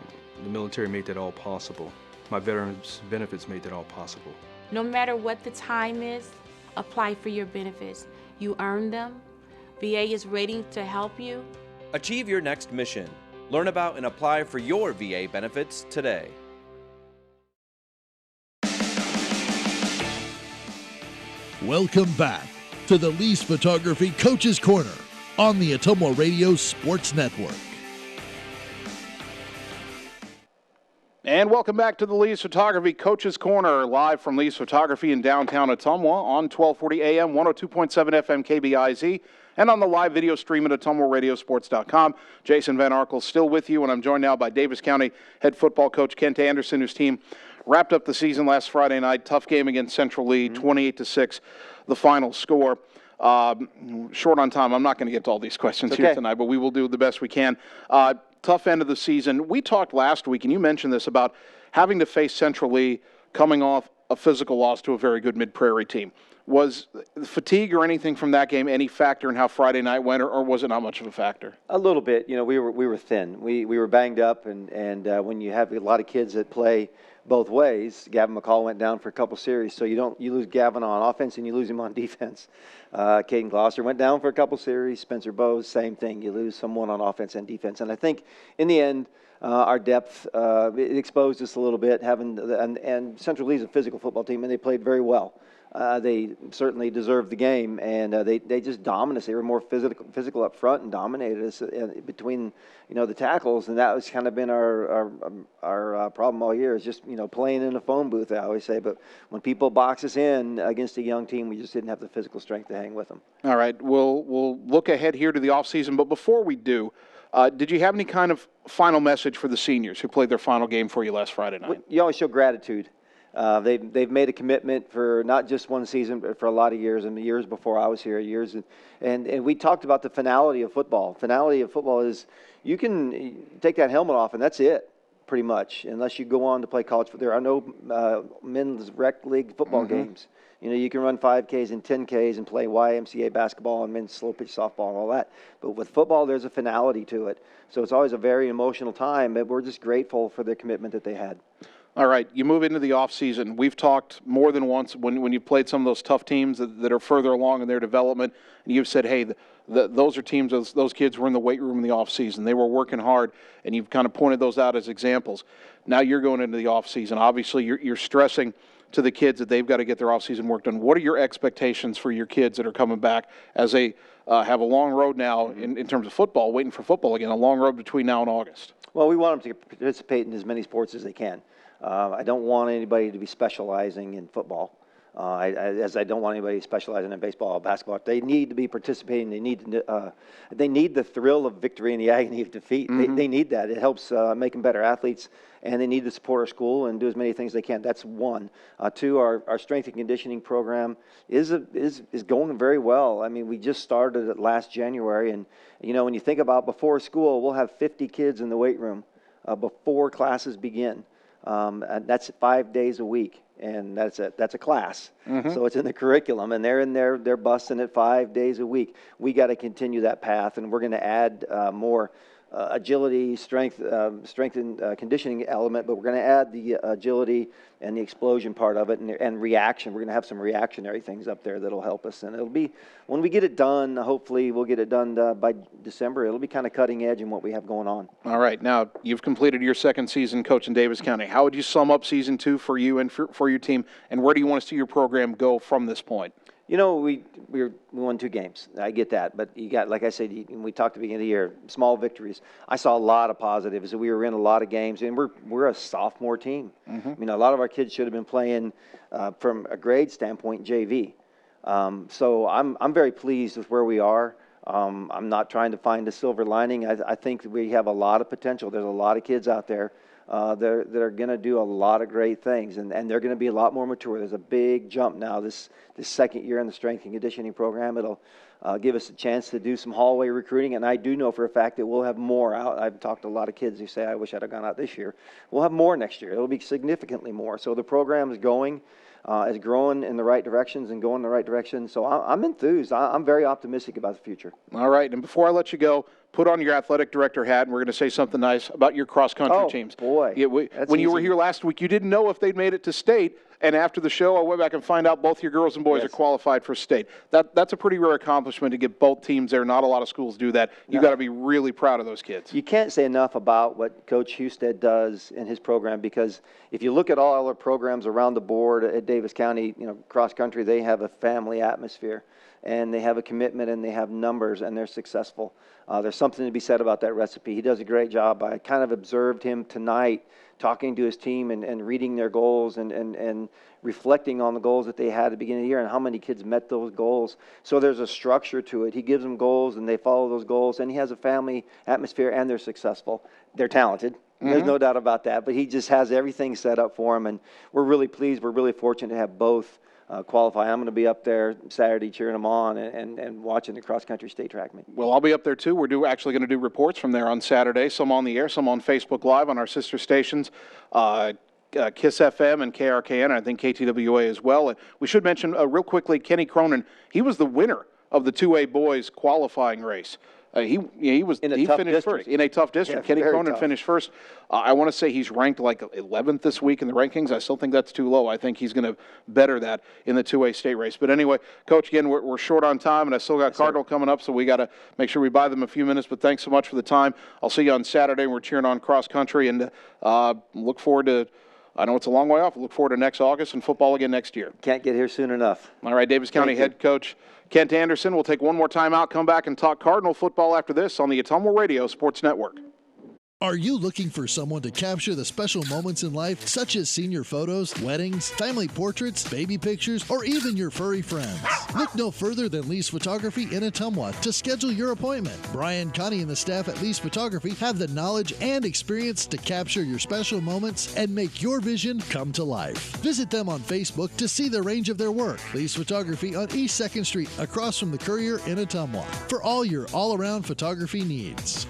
the military made that all possible. My veterans benefits made that all possible. No matter what the time is, apply for your benefits. You earn them. VA is ready to help you. Achieve your next mission. Learn about and apply for your VA benefits today. Welcome back to the Lee's Photography Coach's Corner on the Ottumwa Radio Sports Network. And welcome back to the Lee's Photography Coaches Corner, live from Lee's Photography in downtown Ottumwa on 1240 AM, 102.7 FM KBIZ, and on the live video stream at AttumwaRadioSports.com. Jason Van Arkel still with you, and I'm joined now by Davis County head football coach Kent Anderson, whose team wrapped up the season last Friday night. Tough game against Central Lee, 28-6, the final score. Short on time. I'm not going to get to all these questions here tonight, but we will do the best we can. Tough end of the season. We talked last week, and you mentioned this, about having to face Central Lee coming off a physical loss to a very good Mid-Prairie team. Was fatigue or anything from that game any factor in how Friday night went, or was it not much of a factor? A little bit. You know, we were thin. We were banged up, and when you have a lot of kids that play both ways, Gavin McCall went down for a couple series, so you lose Gavin on offense and you lose him on defense. Caden Gloucester went down for a couple series. Spencer Bowes, same thing. You lose someone on offense and defense. And I think in the end, our depth it exposed us a little bit. And Central Lee's a physical football team, and they played very well. They certainly deserved the game, and they just dominated us. They were more physical up front and dominated us between the tackles, and that was kind of been our problem all year, is just playing in a phone booth, I always say. But when people box us in against a young team, we just didn't have the physical strength to hang with them. All right, we'll look ahead here to the offseason, but before we do, did you have any kind of final message for the seniors who played their final game for you last Friday night? You always show gratitude. They've made a commitment for not just one season, but for a lot of years, and the years before I was here, and we talked about the finality of football. Finality of football is you can take that helmet off, and that's it, pretty much, unless you go on to play college. There are no men's rec league football games. You can run 5Ks and 10Ks and play YMCA basketball and men's slow pitch softball and all that. But with football, there's a finality to it. So it's always a very emotional time, but we're just grateful for the commitment that they had. All right, you move into the offseason. We've talked more than once when you played some of those tough teams that are further along in their development, and you've said, hey, those are teams, those kids were in the weight room in the offseason. They were working hard, and you've kind of pointed those out as examples. Now you're going into the offseason. Obviously, you're stressing to the kids that they've got to get their offseason work done. What are your expectations for your kids that are coming back as they have a long road now in terms of football, waiting for football again, a long road between now and August? Well, we want them to participate in as many sports as they can. I don't want anybody to be specializing in football, as I don't want anybody specializing in baseball or basketball. They need to be participating. They need the thrill of victory and the agony of defeat. They need that. It helps make them better athletes, and they need to support our school and do as many things as they can. That's one. Two, our strength and conditioning program is going very well. I mean, we just started it last January, and when you think about before school, we'll have 50 kids in the weight room before classes begin. And that's 5 days a week, and that's a class. So it's in the curriculum, and they're in there, they're busting it 5 days a week. We got to continue that path, and we're going to add more agility, strength and conditioning element, but we're going to add the agility and the explosion part of it, and reaction. We're going to have some reactionary things up there that'll help us, and it'll be, when we get it done, hopefully we'll get it done by December. It'll be kind of cutting edge in what we have going on. All right, now you've completed your second season coaching Davis County. How would you sum up season 2 for you and for your team, and where do you want to see your program go from this point? We won 2 games. I get that, but you got, like I said, we talked at the beginning of the year, small victories. I saw a lot of positives. We were in a lot of games, and we're a sophomore team. I mean, a lot of our kids should have been playing from a grade standpoint JV. So I'm very pleased with where we are. I'm not trying to find a silver lining. I think we have a lot of potential. There's a lot of kids out there that are going to do a lot of great things, and they're going to be a lot more mature. There's a big jump now this second year in the strength and conditioning program. It'll give us a chance to do some hallway recruiting, and I do know for a fact that we'll have more out. I've talked to a lot of kids who say, I wish I'd have gone out this year. We'll have more next year. It'll be significantly more. So the program is growing in the right directions and going in the right direction. So I'm enthused. I'm very optimistic about the future. All right, and before I let you go, put on your athletic director hat, and we're going to say something nice about your cross-country teams. Oh, boy. When you were here last week, you didn't know if they'd made it to state, and after the show, I went back and find out both your girls and boys are qualified for state. That's a pretty rare accomplishment to get both teams there. Not a lot of schools do that. You've got to be really proud of those kids. You can't say enough about what Coach Husted does in his program, because if you look at all our programs around the board at Davis County, cross-country, they have a family atmosphere. and they have a commitment and they have numbers and they're successful. There's something to be said about that recipe. He does a great job. I kind of observed him tonight talking to his team and reading their goals and reflecting on the goals that they had at the beginning of the year and how many kids met those goals. So there's a structure to it. He gives them goals and they follow those goals, and he has a family atmosphere, and they're successful. They're talented. There's no doubt about that, but he just has everything set up for them, and we're really pleased. We're really fortunate to have both qualify. I'm going to be up there Saturday cheering them on and watching the cross-country state track meet. Well, I'll be up there too. We're actually going to do reports from there on Saturday, some on the air, some on Facebook Live on our sister stations, KISS FM and KRKN, and I think KTWA as well. We should mention real quickly, Kenny Cronin, he was the winner of the 2A boys qualifying race. He finished first in a tough district. Yeah, Kenny Cronin tough. finished first. I want to say he's ranked like 11th this week in the rankings. I still think that's too low. I think he's going to better that in the 2A state race. But anyway, Coach, again, we're short on time, and I still got Cardinal coming up, so we got to make sure we buy them a few minutes. But thanks so much for the time. I'll see you on Saturday. We're cheering on cross country, and look forward to. I know it's a long way off. Look forward to next August and football again next year. Can't get here soon enough. All right, Davis County head coach Kent Anderson. We'll take one more time out, come back and talk Cardinal football after this on the Ottumwa Radio Sports Network. Are you looking for someone to capture the special moments in life, such as senior photos, weddings, family portraits, baby pictures, or even your furry friends? Look no further than Lee's Photography in Ottumwa to schedule your appointment. Brian, Connie, and the staff at Lee's Photography have the knowledge and experience to capture your special moments and make your vision come to life. Visit them on Facebook to see the range of their work. Lee's Photography on East 2nd Street, across from the Courier in Ottumwa, for all your all-around photography needs.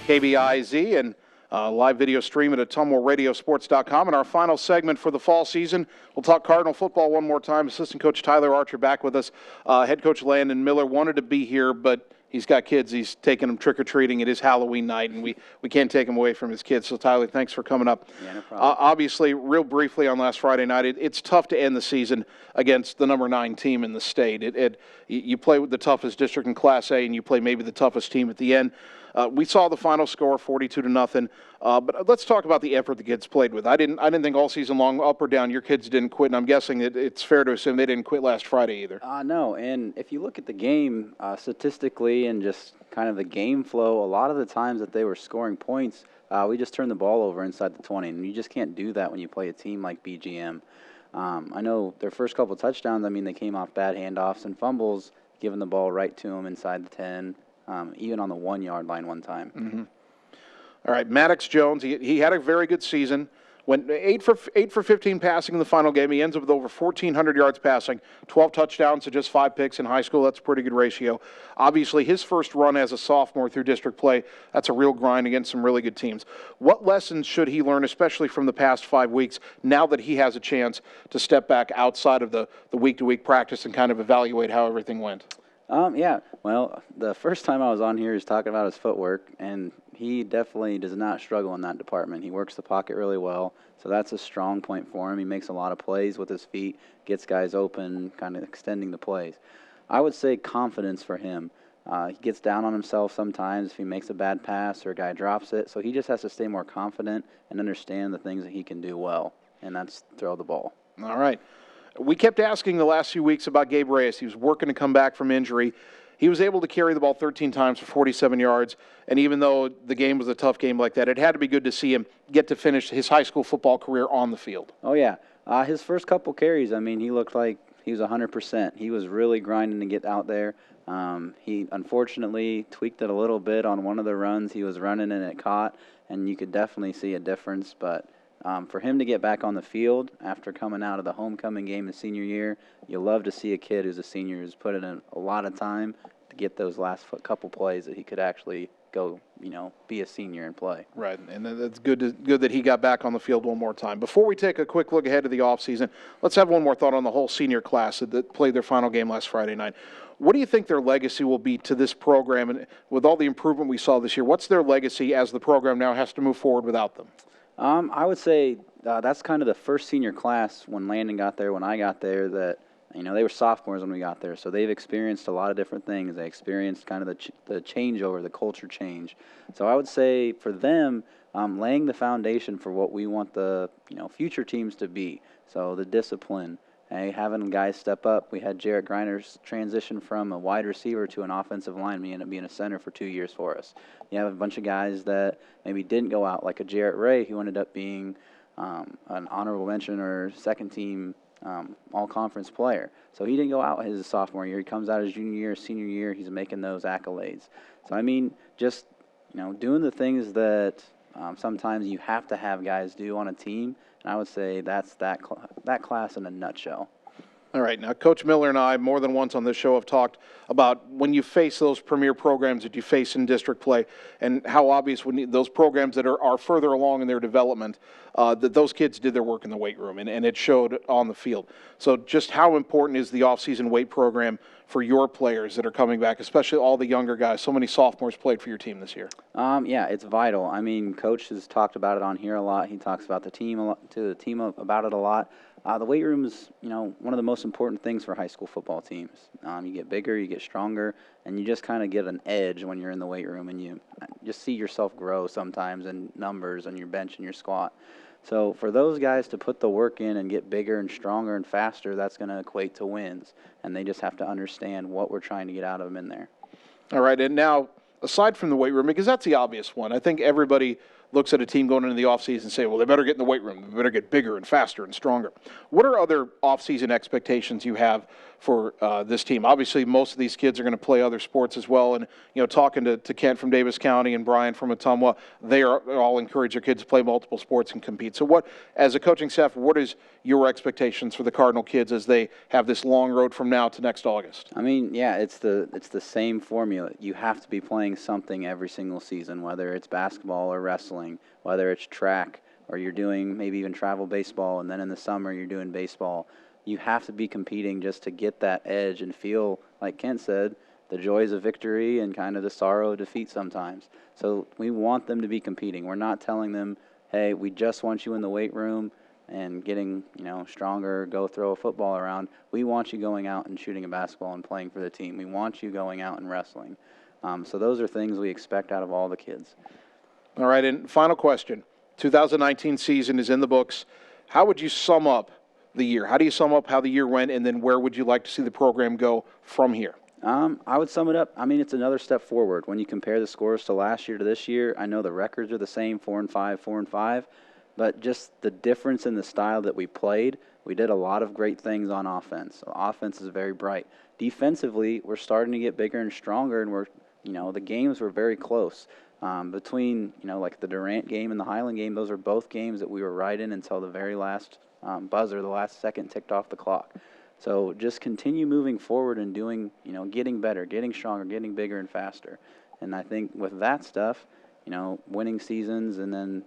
KBIZ and live video stream at AttumwaRadioSports.com. And our final segment for the fall season, we'll talk Cardinal football one more time. Assistant Coach Tyler Archer back with us. Head Coach Landon Miller wanted to be here, but he's got kids. He's taking them trick-or-treating. It is Halloween night, and we can't take him away from his kids. So, Tyler, thanks for coming up. Yeah, no problem. Obviously, real briefly on last Friday night, it's tough to end the season against the number 9 team in the state. You play with the toughest district in Class A, and you play maybe the toughest team at the end. We saw the final score, 42-0. But let's talk about the effort the kids played with. I didn't think all season long, up or down, your kids didn't quit, and I'm guessing that it's fair to assume they didn't quit last Friday either. No, and if you look at the game statistically and just kind of the game flow, a lot of the times that they were scoring points, we just turned the ball over inside the 20, and you just can't do that when you play a team like BGM. I know their first couple touchdowns, they came off bad handoffs and fumbles, giving the ball right to them inside the 10. Even on the 1-yard line one time. Mm-hmm. All right, Maddox Jones, he had a very good season. Went 8 for 15 passing in the final game. He ends up with over 1,400 yards passing, 12 touchdowns to just 5 picks in high school. That's a pretty good ratio. Obviously, his first run as a sophomore through district play, that's a real grind against some really good teams. What lessons should he learn, especially from the past 5 weeks, now that he has a chance to step back outside of the week-to-week practice and kind of evaluate how everything went? Well, the first time I was on here, he was talking about his footwork, and he definitely does not struggle in that department. He works the pocket really well, so that's a strong point for him. He makes a lot of plays with his feet, gets guys open, kind of extending the plays. I would say confidence for him. He gets down on himself sometimes if he makes a bad pass or a guy drops it, so he just has to stay more confident and understand the things that he can do well, and that's throw the ball. All right. We kept asking the last few weeks about Gabe Reyes. He was working to come back from injury. He was able to carry the ball 13 times for 47 yards, and even though the game was a tough game like that, it had to be good to see him get to finish his high school football career on the field. Oh, yeah. His first couple carries, I mean, he looked like he was 100%. He was really grinding to get out there. He unfortunately tweaked it a little bit on one of the runs. He was running and it caught, and you could definitely see a difference. But for him to get back on the field after coming out of the homecoming game his senior year, you love to see a kid who's a senior who's put in a lot of time to get those last couple plays that he could actually go, be a senior and play. Right, and that's good that he got back on the field one more time. Before we take a quick look ahead to the offseason, let's have one more thought on the whole senior class that played their final game last Friday night. What do you think their legacy will be to this program? And with all the improvement we saw this year, what's their legacy as the program now has to move forward without them? I would say that's kind of the first senior class when Landon got there, when I got there, that they were sophomores when we got there, so they've experienced a lot of different things. They experienced kind of the changeover, the culture change. So I would say for them, laying the foundation for what we want the future teams to be. So the discipline, having guys step up. We had Jarrett Greiner's transition from a wide receiver to an offensive lineman. He ended up being a center for 2 years for us. You have a bunch of guys that maybe didn't go out, like a Jarrett Ray, who ended up being an honorable mention or second team all-conference player. So he didn't go out his sophomore year. He comes out his junior year, senior year, he's making those accolades. So, I mean, just, doing the things that sometimes you have to have guys do on a team, and I would say that's that class in a nutshell. All right. Now, Coach Miller and I, more than once on this show, have talked about when you face those premier programs that you face in district play and how obvious when those programs that are further along in their development, that those kids did their work in the weight room, and it showed on the field. So just how important is the off-season weight program for your players that are coming back, especially all the younger guys? So many sophomores played for your team this year. Yeah, it's vital. I mean, Coach has talked about it on here a lot. He talks about the team about it a lot. The weight room is, one of the most important things for high school football teams. You get bigger, you get stronger, and you just kind of get an edge when you're in the weight room, and you just see yourself grow sometimes in numbers on your bench and your squat. So for those guys to put the work in and get bigger and stronger and faster, that's going to equate to wins, and they just have to understand what we're trying to get out of them in there. All right, and now, aside from the weight room, because that's the obvious one, I think everybody looks at a team going into the offseason and say, well, they better get in the weight room. They better get bigger and faster and stronger. What are other offseason expectations you have for this team? Obviously, most of these kids are going to play other sports as well. And, talking to Kent from Davis County and Brian from Ottumwa, they are all encourage their kids to play multiple sports and compete. So what, as a coaching staff, what is your expectations for the Cardinal kids as they have this long road from now to next August? I mean, yeah, it's the same formula. You have to be playing something every single season, whether it's basketball or wrestling, whether it's track, or you're doing maybe even travel baseball, and then in the summer you're doing baseball. You have to be competing just to get that edge and feel, like Kent said, the joys of victory and kind of the sorrow of defeat sometimes. So we want them to be competing. We're not telling them, hey, we just want you in the weight room and getting, stronger, go throw a football around. We want you going out and shooting a basketball and playing for the team. We want you going out and wrestling. So those are things we expect out of all the kids. All right, and final question. 2019 season is in the books. How would you sum up the year? How do you sum up how the year went, and then where would you like to see the program go from here? I would sum it up. I mean, it's another step forward. When you compare the scores to last year to this year, I know the records are the same, 4-5, 4-5, but just the difference in the style that we played, we did a lot of great things on offense. So offense is very bright. Defensively, we're starting to get bigger and stronger, and the games were very close. Between, like the Durant game and the Highland game, those are both games that we were right in until the very last buzzer, the last second ticked off the clock. So just continue moving forward and doing, getting better, getting stronger, getting bigger and faster. And I think with that stuff, winning seasons, and then,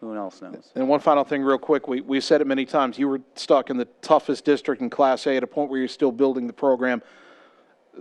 who else knows? And one final thing real quick. We've said it many times. You were stuck in the toughest district in Class A at a point where you're still building the program.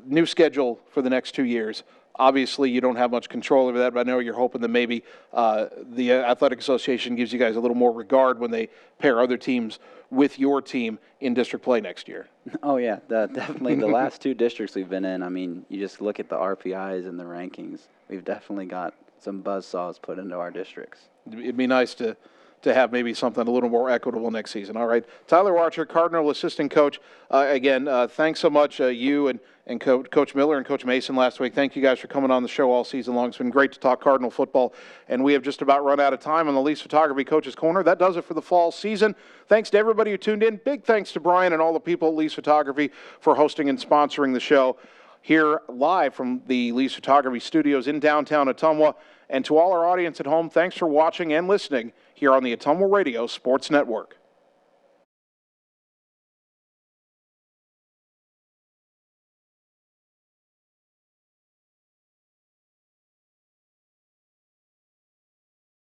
New schedule for the next 2 years. Obviously, you don't have much control over that, but I know you're hoping that maybe the Athletic Association gives you guys a little more regard when they pair other teams with your team in district play next year. Oh, yeah, definitely. The last two districts we've been in, I mean, you just look at the RPIs and the rankings. We've definitely got some buzzsaws put into our districts. It'd be nice to to have maybe something a little more equitable next season. All right, Tyler Archer, Cardinal assistant coach. Again, thanks so much, you and Coach Miller and Coach Mason last week. Thank you guys for coming on the show all season long. It's been great to talk Cardinal football, and we have just about run out of time on the Lee's Photography Coaches Corner. That does it for the fall season. Thanks to everybody who tuned in. Big thanks to Brian and all the people at Lee's Photography for hosting and sponsoring the show here live from the Lee's Photography Studios in downtown Ottumwa. And to all our audience at home, thanks for watching and listening here on the Ottumwa Radio Sports Network.